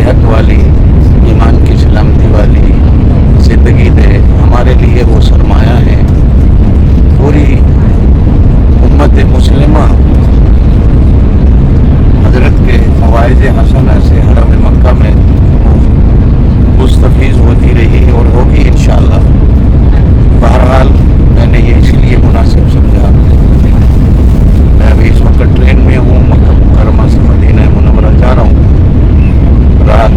صحت والی، ایمان کی سلامتی والی زندگی دے. ہمارے لیے وہ سرمایہ ہے. پوری امت مسلمہ حضرت کے فوائد حسنہ سے حرم مکہ میں مستفیض ہوتی رہی اور ہوگی انشاءاللہ. بہرحال میں نے یہ اس لیے مناسب سمجھا. میں ابھی اس وقت ٹرین میں ہوں، مکہ مکرمہ سے مدینہ منورہ جا رہا ہوں. رات